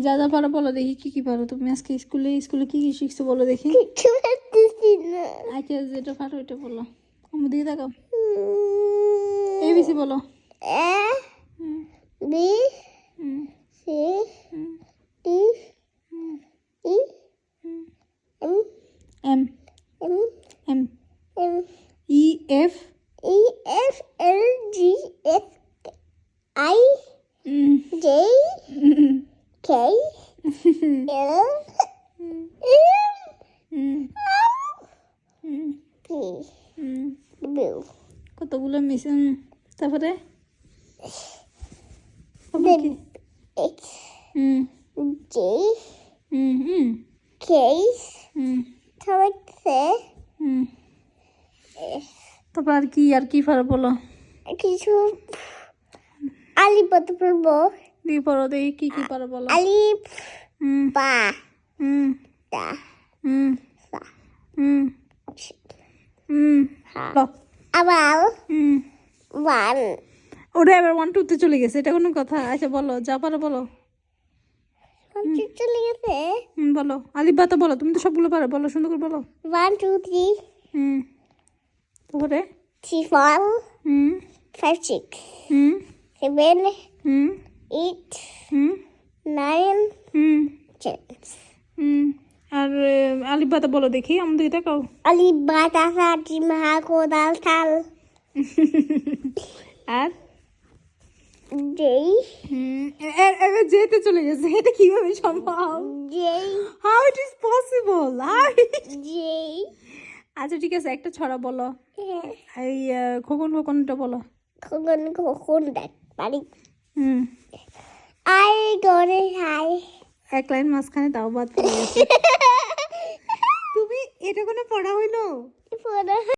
যা যা পারো বলো দেখি, কি কি পারো তুমি আজকে স্কুলে কি কি শিখছো বলো দেখি। আচ্ছা যেটা পারো ওইটা বলো, আমার দিকে তাকাও। এবিসি বলো। B C D E M M M M E F E F L G F I J K L P বিউ কতগুলো মিশন, তারপরে এইচ জে কে তারপর আর কি পারো বলো। কিছু আলিফ পড়বো। দিয়ে পড়ো দেখি কি কি পারো বলো। আলিফ বা তা সা আবার ওয়ান ওটা এবার 1 2 তে চলে গেছে, এটা কোনো কথা? আচ্ছা বলো যা পারো বলো। চলে গেছে। বলো আলিফ বাতা বলো, তুমি তো সবগুলো পারো, বলো সুন্দর করে বলো। 1 2 3 তারপরে 3 4 5 6 7 8 9 10 আর আলিফ বাতা বলো দেখি, আমাদের দেখাও। আলিফ বা তা সা জিম হা কোদাল তাল আর জেই এবার যেতে চলে গেছে, এটা কিভাবে সম্ভব? জেই হাউ ইট ইজ পসিবল? জেই আচ্ছা ঠিক আছে, একটা ছড়া বলো। এই খোকনটা বলো। খোকন দেখ পারি। হুম আই ডোরে হাই এক লাইন মাঝখানে তাও বাদ পড়ে গেছে। তুমি এটা কোনো পড়া হইলো?